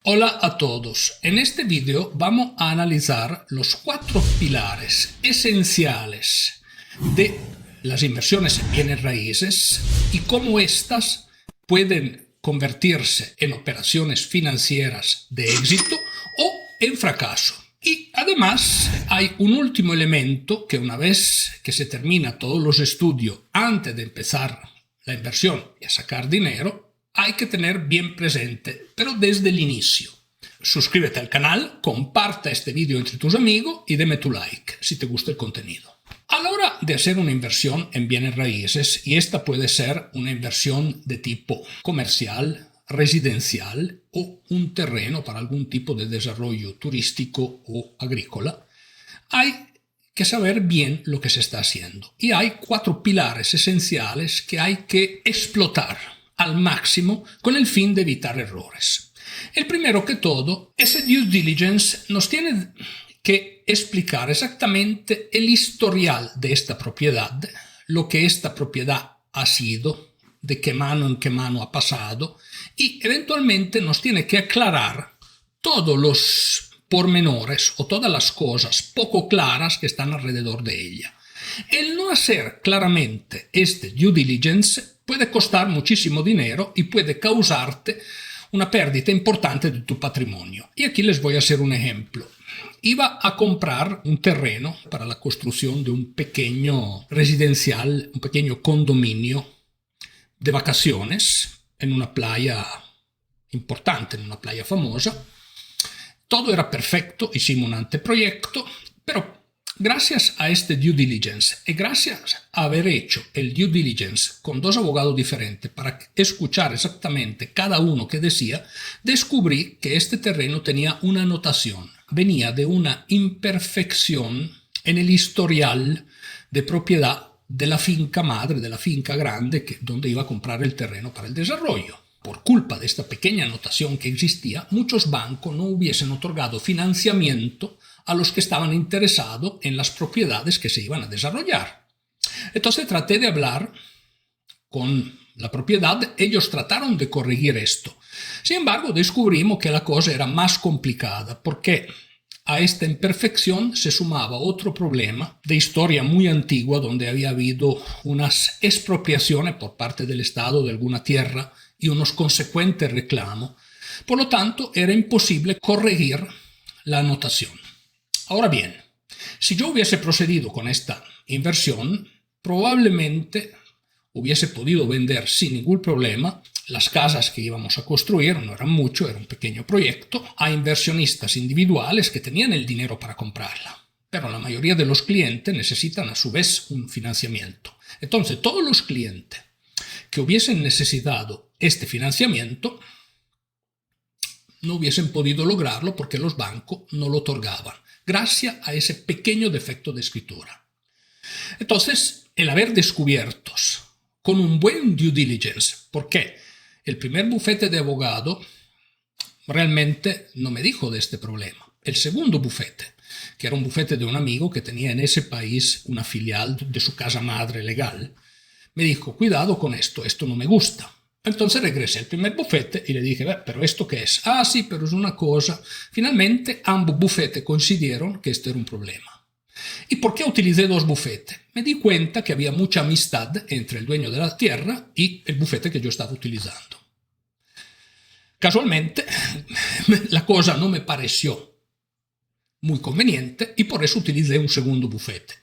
Hola a todos. En este vídeo vamos a analizar los 4 pilares esenciales de las inversiones en bienes raíces y cómo éstas pueden convertirse en operaciones financieras de éxito o en fracaso. Y además hay un último elemento que una vez que se termina todos los estudios antes de empezar la inversión y a sacar dinero, hay que tener bien presente, pero desde el inicio. Suscríbete al canal, comparta este vídeo entre tus amigos y deme tu like si te gusta el contenido. A la hora de hacer una inversión en bienes raíces, y esta puede ser una inversión de tipo comercial, residencial o un terreno para algún tipo de desarrollo turístico o agrícola, hay que saber bien lo que se está haciendo. Y hay 4 pilares esenciales que hay que explotar al máximo con el fin de evitar errores. El primero que todo, ese due diligence nos tiene que explicar exactamente el historial de esta propiedad, lo que esta propiedad ha sido, de qué mano en qué mano ha pasado, y eventualmente nos tiene que aclarar todos los pormenores o todas las cosas poco claras que están alrededor de ella. El no hacer claramente este due diligence puede costar muchísimo dinero y puede causarte una pérdida importante de tu patrimonio. Y aquí les voy a hacer un ejemplo. Iba a comprar un terreno para la construcción de un pequeño residencial, un pequeño condominio de vacaciones en una playa importante, en una playa famosa. Todo era perfecto, hicimos un anteproyecto, pero gracias a este due diligence y gracias a haber hecho el due diligence con 2 abogados diferentes para escuchar exactamente cada uno que decía, descubrí que este terreno tenía una anotación. Venía de una imperfección en el historial de propiedad de la finca madre, de la finca grande donde iba a comprar el terreno para el desarrollo. Por culpa de esta pequeña anotación que existía, muchos bancos no hubiesen otorgado financiamiento a los que estaban interesados en las propiedades que se iban a desarrollar. Entonces traté de hablar con la propiedad, ellos trataron de corregir esto. Sin embargo, descubrimos que la cosa era más complicada porque a esta imperfección se sumaba otro problema de historia muy antigua donde había habido unas expropiaciones por parte del Estado de alguna tierra y unos consecuentes reclamos. Por lo tanto, era imposible corregir la anotación. Ahora bien, si yo hubiese procedido con esta inversión, probablemente hubiese podido vender sin ningún problema las casas que íbamos a construir, no eran mucho, era un pequeño proyecto, a inversionistas individuales que tenían el dinero para comprarla. Pero la mayoría de los clientes necesitan a su vez un financiamiento. Entonces, todos los clientes que hubiesen necesitado este financiamiento no hubiesen podido lograrlo porque los bancos no lo otorgaban, gracias a ese pequeño defecto de escritura. Entonces, el haber descubierto con un buen due diligence, porque el primer bufete de abogado realmente no me dijo de este problema. El segundo bufete, que era un bufete de un amigo que tenía en ese país una filial de su casa madre legal, me dijo, cuidado con esto no me gusta. Entonces regresé al primer bufete y le dije, ¿pero esto qué es? Ah, sí, pero es una cosa. Finalmente, ambos bufetes coincidieron que este era un problema. ¿Y por qué utilicé 2 bufetes? Me di cuenta que había mucha amistad entre el dueño de la tierra y el bufete que yo estaba utilizando. Casualmente, la cosa no me pareció muy conveniente y por eso utilicé un segundo bufete.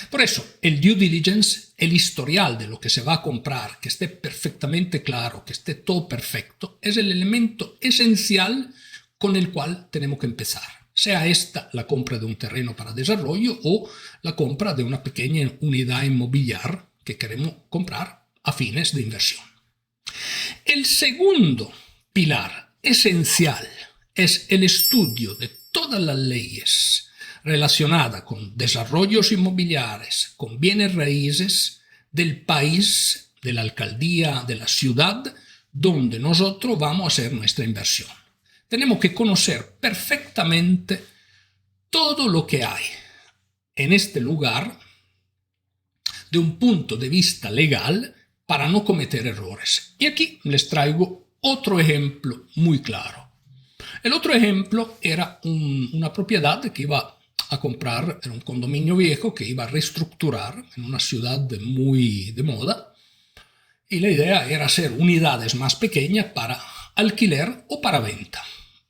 Por eso, el due diligence, el historial de lo que se va a comprar, que esté perfectamente claro, que esté todo perfecto, es el elemento esencial con el cual tenemos que empezar. Sea esta la compra de un terreno para desarrollo o la compra de una pequeña unidad inmobiliaria que queremos comprar a fines de inversión. El segundo pilar esencial es el estudio de todas las leyes relacionadas con desarrollos inmobiliarios, con bienes raíces del país, de la alcaldía, de la ciudad, donde nosotros vamos a hacer nuestra inversión. Tenemos que conocer perfectamente todo lo que hay en este lugar de un punto de vista legal para no cometer errores. Y aquí les traigo otro ejemplo muy claro. El otro ejemplo era una propiedad que iba a comprar, era un condominio viejo que iba a reestructurar en una ciudad muy de moda, y la idea era hacer unidades más pequeñas para alquiler o para venta.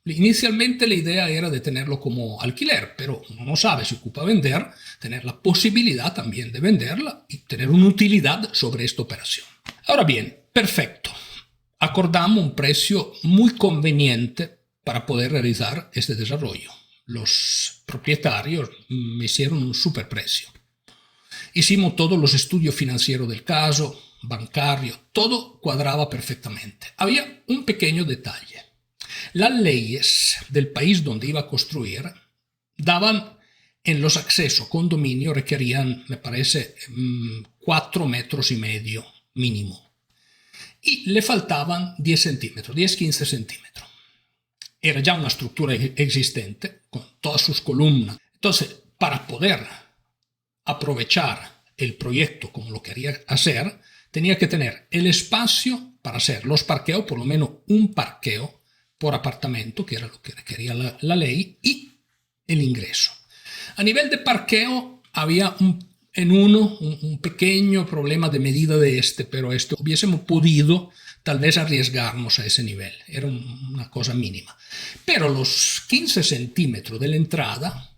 Inicialmente la idea era de tenerlo como alquiler, pero uno no sabe si ocupa vender, tener la posibilidad también de venderla y tener una utilidad sobre esta operación. Ahora bien, perfecto. Acordamos un precio muy conveniente para poder realizar este desarrollo. Los propietarios me hicieron un superprecio. Hicimos todos los estudios financieros del caso, bancario, todo cuadraba perfectamente. Había un pequeño detalle. Las leyes del país donde iba a construir daban en los accesos condominio requerían, me parece, 4,5 metros mínimo. Y le faltaban 10 centímetros, 10-15 centímetros. Era ya una estructura existente con todas sus columnas. Entonces, para poder aprovechar el proyecto como lo quería hacer, tenía que tener el espacio para hacer los parqueos, por lo menos un parqueo por apartamento, que era lo que requería la ley, y el ingreso. A nivel de parqueo había un pequeño problema de medida de pero hubiésemos podido tal vez arriesgarnos a ese nivel, era una cosa mínima. Pero los 15 centímetros de la entrada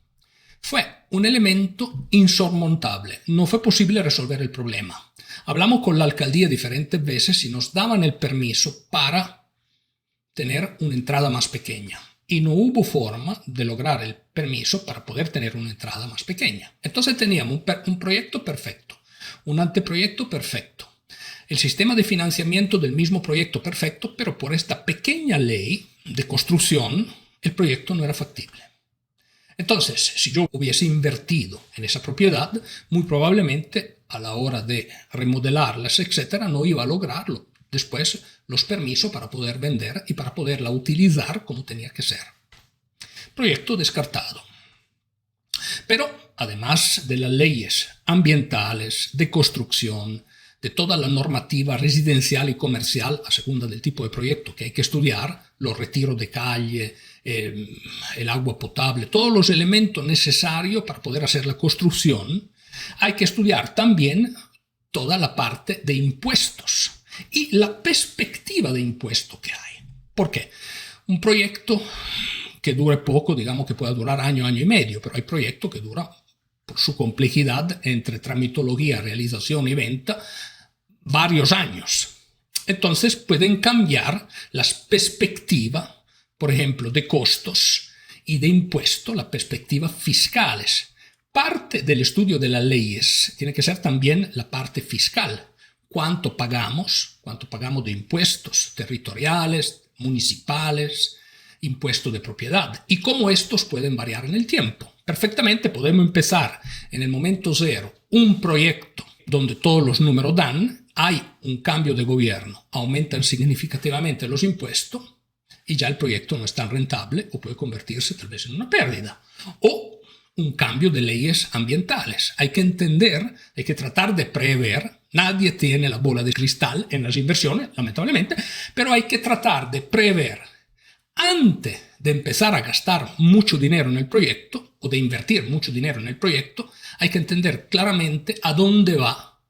fue un elemento insurmontable, no fue posible resolver el problema. Hablamos con la alcaldía diferentes veces y nos daban el permiso para tener una entrada más pequeña. Y no hubo forma de lograr el permiso para poder tener una entrada más pequeña. Entonces teníamos un proyecto perfecto, un anteproyecto perfecto, el sistema de financiamiento del mismo proyecto perfecto, pero por esta pequeña ley de construcción, el proyecto no era factible. Entonces, si yo hubiese invertido en esa propiedad, muy probablemente a la hora de remodelarlas, etcétera, no iba a lograrlo. Después los permisos para poder vender y para poderla utilizar como tenía que ser. Proyecto descartado. Pero además de las leyes ambientales, de construcción, de toda la normativa residencial y comercial a segunda del tipo de proyecto que hay que estudiar, los retiros de calle, el agua potable, todos los elementos necesarios para poder hacer la construcción, hay que estudiar también toda la parte de impuestos y la perspectiva de impuesto que hay. ¿Por qué? Un proyecto que dure poco, digamos que pueda durar año y medio, pero hay proyectos que duran, por su complejidad entre tramitología, realización y venta, varios años. Entonces pueden cambiar las perspectivas, por ejemplo, de costos y de impuestos, las perspectivas fiscales. Parte del estudio de las leyes tiene que ser también la parte fiscal. Cuánto pagamos de impuestos territoriales, municipales, impuestos de propiedad y cómo estos pueden variar en el tiempo. Perfectamente podemos empezar en el momento cero un proyecto donde todos los números dan, hay un cambio de gobierno, aumentan significativamente los impuestos y ya el proyecto no es tan rentable o puede convertirse tal vez en una pérdida. O un cambio de leyes ambientales. Hay que entender, hay que tratar de prever. Nadie tiene la bola de cristal en las inversiones, lamentablemente, pero hay que tratar de prever antes de empezar a gastar mucho dinero en el proyecto o de invertir mucho dinero en el proyecto. Hay que entender claramente a dónde va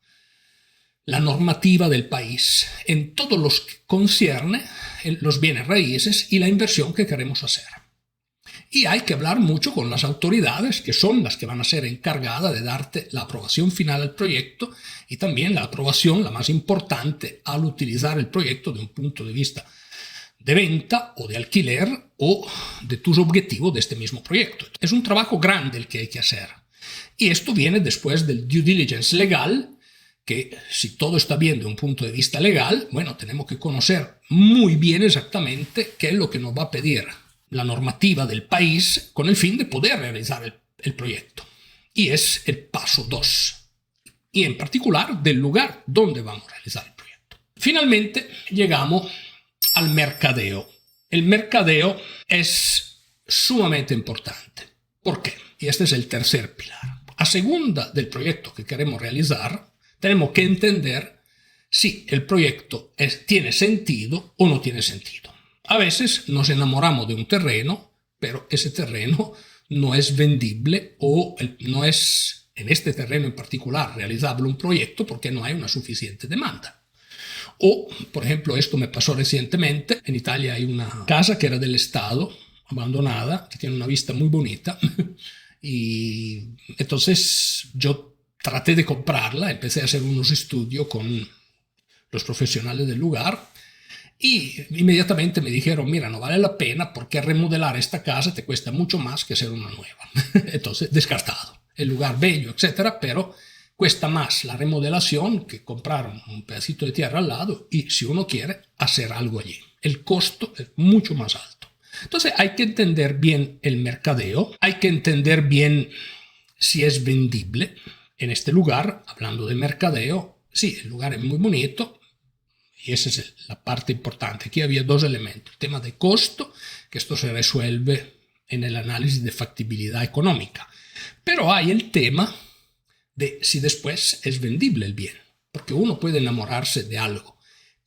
la normativa del país en todo lo que concierne los bienes raíces y la inversión que queremos hacer. Y hay que hablar mucho con las autoridades, que son las que van a ser encargadas de darte la aprobación final al proyecto y también la aprobación, la más importante, al utilizar el proyecto de un punto de vista de venta o de alquiler o de tus objetivos de este mismo proyecto. Es un trabajo grande el que hay que hacer. Y esto viene después del due diligence legal, que si todo está bien de un punto de vista legal, bueno, tenemos que conocer muy bien exactamente qué es lo que nos va a pedir la normativa del país con el fin de poder realizar el proyecto. Y es el paso 2. Y en particular del lugar donde vamos a realizar el proyecto. Finalmente llegamos al mercadeo. El mercadeo es sumamente importante. ¿Por qué? Y este es el tercer pilar. A segunda del proyecto que queremos realizar, tenemos que entender si el proyecto tiene sentido o no tiene sentido. A veces nos enamoramos de un terreno, pero ese terreno no es vendible o no es, en este terreno en particular, realizable un proyecto porque no hay una suficiente demanda. O, por ejemplo, esto me pasó recientemente. En Italia hay una casa que era del Estado, abandonada, que tiene una vista muy bonita. Y entonces yo traté de comprarla, empecé a hacer unos estudios con los profesionales del lugar y inmediatamente me dijeron, mira, no vale la pena porque remodelar esta casa te cuesta mucho más que hacer una nueva. Entonces, descartado. El lugar bello, etcétera, pero cuesta más la remodelación que comprar un pedacito de tierra al lado y si uno quiere hacer algo allí. El costo es mucho más alto. Entonces hay que entender bien el mercadeo, hay que entender bien si es vendible. En este lugar, hablando de mercadeo, sí, el lugar es muy bonito y esa es la parte importante. Aquí había dos elementos. El tema de costo, que esto se resuelve en el análisis de factibilidad económica. Pero hay el tema de si después es vendible el bien. Porque uno puede enamorarse de algo,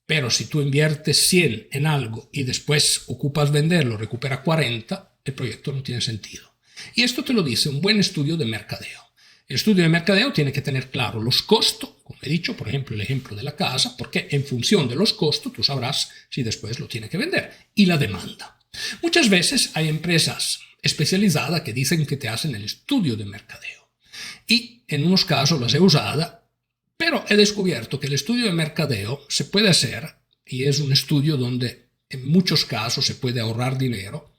pero si tú inviertes 100 en algo y después ocupas venderlo, recupera 40, el proyecto no tiene sentido. Y esto te lo dice un buen estudio de mercadeo. El estudio de mercadeo tiene que tener claro los costos, como he dicho, por ejemplo, el ejemplo de la casa, porque en función de los costos tú sabrás si después lo tiene que vender, y la demanda. Muchas veces hay empresas especializadas que dicen que te hacen el estudio de mercadeo. Y en unos casos las he usado, pero he descubierto que el estudio de mercadeo se puede hacer, y es un estudio donde en muchos casos se puede ahorrar dinero,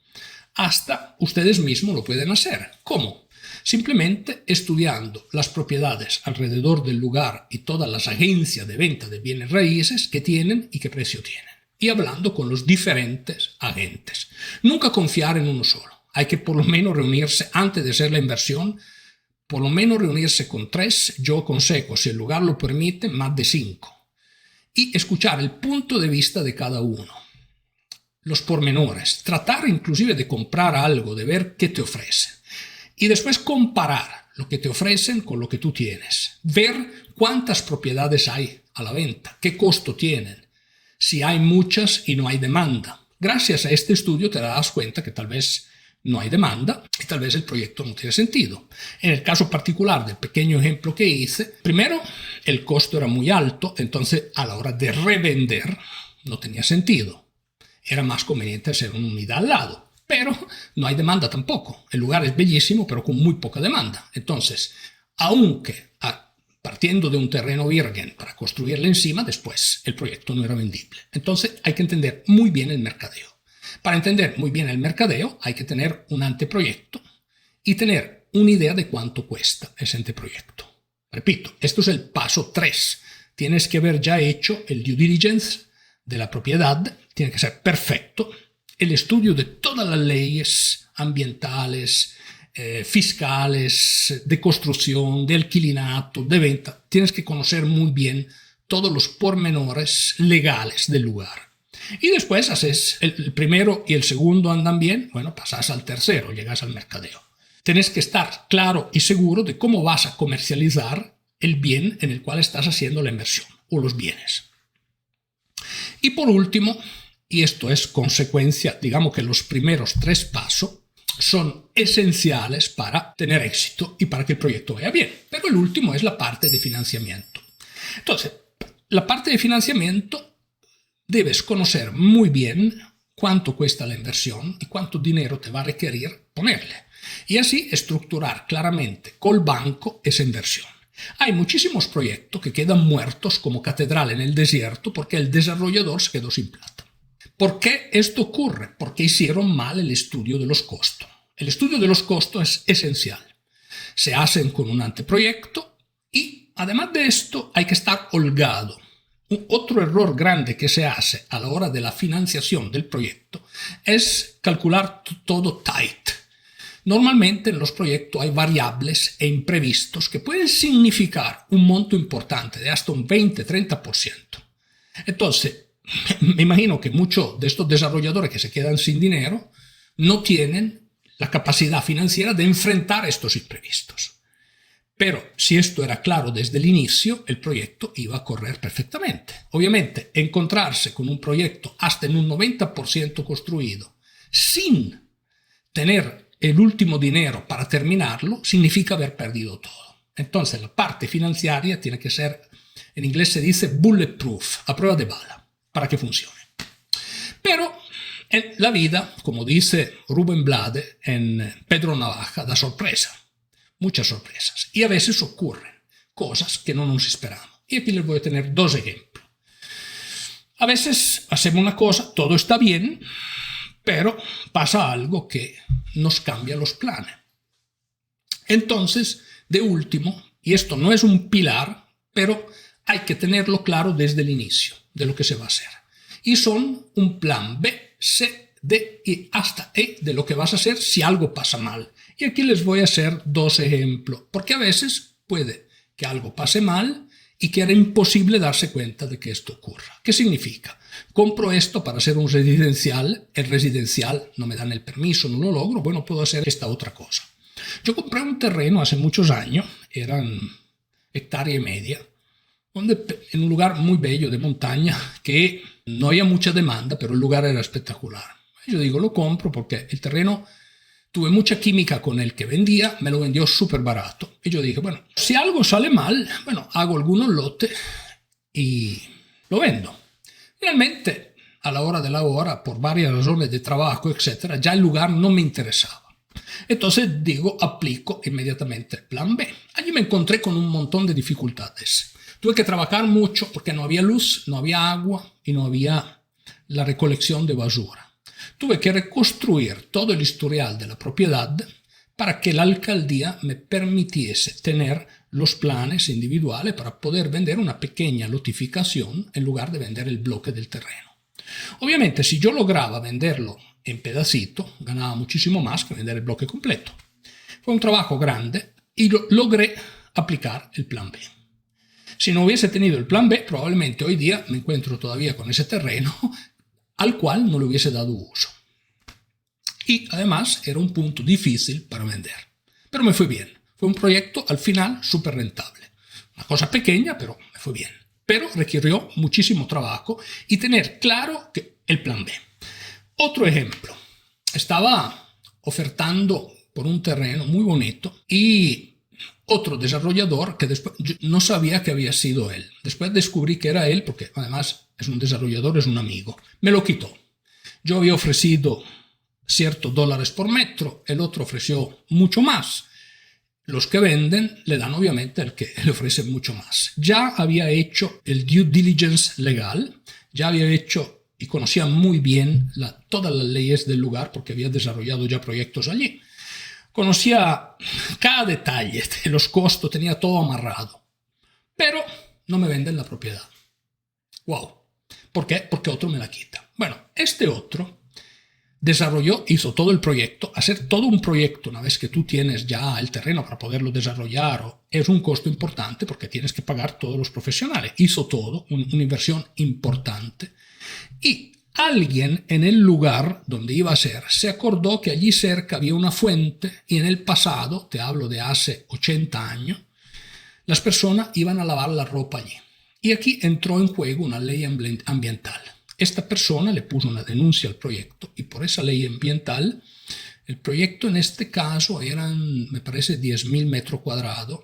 hasta ustedes mismos lo pueden hacer. ¿Cómo? Simplemente estudiando las propiedades alrededor del lugar y todas las agencias de venta de bienes raíces que tienen y qué precio tienen. Y hablando con los diferentes agentes. Nunca confiar en uno solo. Hay que por lo menos reunirse antes de hacer la inversión, por lo menos reunirse con 3, yo aconsejo, si el lugar lo permite, más de 5. Y escuchar el punto de vista de cada uno. Los pormenores. Tratar inclusive de comprar algo, de ver qué te ofrecen. Y después comparar lo que te ofrecen con lo que tú tienes. Ver cuántas propiedades hay a la venta, qué costo tienen, si hay muchas y no hay demanda. Gracias a este estudio te darás cuenta que tal vez no hay demanda y tal vez el proyecto no tiene sentido. En el caso particular del pequeño ejemplo que hice, primero el costo era muy alto, entonces a la hora de revender no tenía sentido. Era más conveniente hacer una unidad al lado. Pero no hay demanda tampoco. El lugar es bellísimo, pero con muy poca demanda. Entonces, aunque partiendo de un terreno virgen para construirle encima, después el proyecto no era vendible. Entonces, hay que entender muy bien el mercadeo. Para entender muy bien el mercadeo, hay que tener un anteproyecto y tener una idea de cuánto cuesta ese anteproyecto. Repito, esto es el paso 3. Tienes que haber ya hecho el due diligence de la propiedad, tiene que ser perfecto. El estudio de todas las leyes ambientales, fiscales, de construcción, de alquilinato, de venta. Tienes que conocer muy bien todos los pormenores legales del lugar. Y después haces el primero y el segundo andan bien, bueno, pasas al tercero, llegas al mercadeo. Tienes que estar claro y seguro de cómo vas a comercializar el bien en el cual estás haciendo la inversión o los bienes. Y por último, y esto es consecuencia, digamos que los primeros 3 pasos son esenciales para tener éxito y para que el proyecto vaya bien. Pero el último es la parte de financiamiento. Entonces, la parte de financiamiento debes conocer muy bien cuánto cuesta la inversión y cuánto dinero te va a requerir ponerle. Y así estructurar claramente con el banco esa inversión. Hay muchísimos proyectos que quedan muertos como catedral en el desierto porque el desarrollador se quedó sin plata. ¿Por qué esto ocurre? Porque hicieron mal el estudio de los costos. El estudio de los costos es esencial. Se hacen con un anteproyecto y, además de esto, hay que estar holgado. Otro error grande que se hace a la hora de la financiación del proyecto es calcular todo tight. Normalmente en los proyectos hay variables e imprevistos que pueden significar un monto importante de hasta un 20-30%. Entonces, me imagino que muchos de estos desarrolladores que se quedan sin dinero no tienen la capacidad financiera de enfrentar estos imprevistos. Pero si esto era claro desde el inicio, el proyecto iba a correr perfectamente. Obviamente, encontrarse con un proyecto hasta en un 90% construido sin tener el último dinero para terminarlo significa haber perdido todo. Entonces, la parte financiera tiene que ser, en inglés se dice bulletproof, a prueba de bala, para que funcione. Pero en la vida, como dice Rubén Blade en Pedro Navaja, da sorpresa, muchas sorpresas. Y a veces ocurren cosas que no nos esperamos. Y aquí les voy a tener dos ejemplos. A veces hacemos una cosa, todo está bien, pero pasa algo que nos cambia los planes. Entonces, de último, y esto no es un pilar, pero hay que tenerlo claro desde el inicio de lo que se va a hacer. Y son un plan B, C, D y hasta E de lo que vas a hacer si algo pasa mal. Y aquí les voy a hacer dos ejemplos, porque a veces puede que algo pase mal y que era imposible darse cuenta de que esto ocurra. ¿Qué significa? Compro esto para hacer un residencial, el residencial no me dan el permiso, no lo logro, bueno, puedo hacer esta otra cosa. Yo compré un terreno hace muchos años, eran hectárea y media, donde, en un lugar muy bello de montaña, que no había mucha demanda, pero el lugar era espectacular. Yo digo, lo compro porque el terreno, tuve mucha química con el que vendía, me lo vendió súper barato. Y yo dije, bueno, si algo sale mal, bueno, hago algunos lotes y lo vendo. Realmente, a la hora de la hora, por varias razones de trabajo, etcétera, ya el lugar no me interesaba. Entonces digo, aplico inmediatamente el plan B. Allí me encontré con un montón de dificultades. Tuve que trabajar mucho porque no había luz, no había agua y no había la recolección de basura. Tuve que reconstruir todo el historial de la propiedad para que la alcaldía me permitiese tener los planes individuales para poder vender una pequeña lotificación en lugar de vender el bloque del terreno. Obviamente, si yo lograba venderlo en pedacito, ganaba muchísimo más que vender el bloque completo. Fue un trabajo grande y logré aplicar el plan B. Si no hubiese tenido el plan B, probablemente hoy día me encuentro todavía con ese terreno al cual no le hubiese dado uso. Y además era un punto difícil para vender. Pero me fue bien. Fue un proyecto al final súper rentable. Una cosa pequeña, pero me fue bien. Pero requirió muchísimo trabajo y tener claro que el plan B. Otro ejemplo. Estaba ofertando por un terreno muy bonito y otro desarrollador que después yo no sabía que había sido él. Después descubrí que era él porque además es un desarrollador, es un amigo. Me lo quitó. Yo había ofrecido ciertos dólares por metro, el otro ofreció mucho más. Los que venden le dan obviamente al que le ofrece mucho más. Ya había hecho el due diligence legal, ya había hecho y conocía muy bien todas las leyes del lugar porque había desarrollado ya proyectos allí. Conocía cada detalle de los costos, tenía todo amarrado. Pero no me venden la propiedad. ¡Wow! ¿Por qué? Porque otro me la quita. Bueno, este otro desarrolló, hizo todo el proyecto. Hacer todo un proyecto una vez que tú tienes ya el terreno para poderlo desarrollar es un costo importante porque tienes que pagar todos los profesionales. Hizo todo, una inversión importante. Y alguien en el lugar donde iba a ser se acordó que allí cerca había una fuente y en el pasado, te hablo de hace 80 años, las personas iban a lavar la ropa allí. Y aquí entró en juego una ley ambiental. Esta persona le puso una denuncia al proyecto y por esa ley ambiental, el proyecto en este caso eran, me parece, 10.000 metros cuadrados.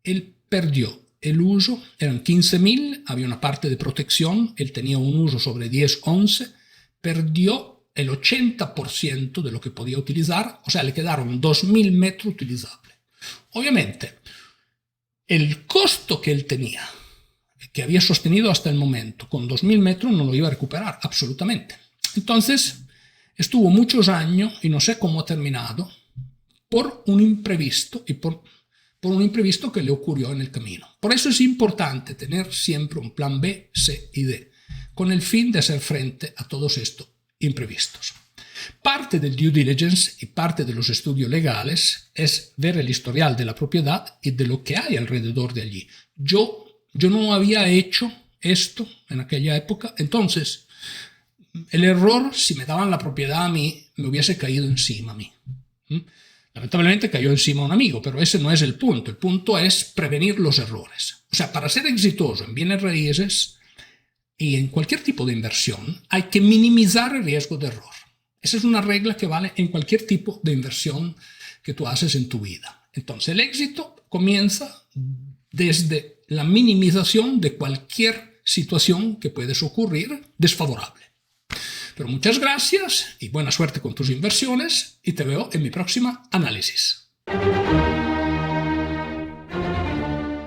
Él perdió el uso, eran 15.000, había una parte de protección, él tenía un uso sobre 10, 11, perdió el 80% de lo que podía utilizar, o sea, le quedaron 2.000 metros utilizables. Obviamente, el costo que él tenía, que había sostenido hasta el momento, con 2.000 metros no lo iba a recuperar, absolutamente. Entonces, estuvo muchos años, y no sé cómo ha terminado, por un imprevisto y por un imprevisto que le ocurrió en el camino. Por eso es importante tener siempre un plan B, C y D, con el fin de hacer frente a todos estos imprevistos. Parte del due diligence y parte de los estudios legales es ver el historial de la propiedad y de lo que hay alrededor de allí. Yo no había hecho esto en aquella época, entonces el error, si me daban la propiedad a mí, me hubiese caído encima a mí. Lamentablemente cayó encima un amigo, pero ese no es el punto. El punto es prevenir los errores. O sea, para ser exitoso en bienes raíces y en cualquier tipo de inversión, hay que minimizar el riesgo de error. Esa es una regla que vale en cualquier tipo de inversión que tú haces en tu vida. Entonces, el éxito comienza desde la minimización de cualquier situación que puedes ocurrir desfavorable. Pero muchas gracias y buena suerte con tus inversiones y te veo en mi próxima análisis.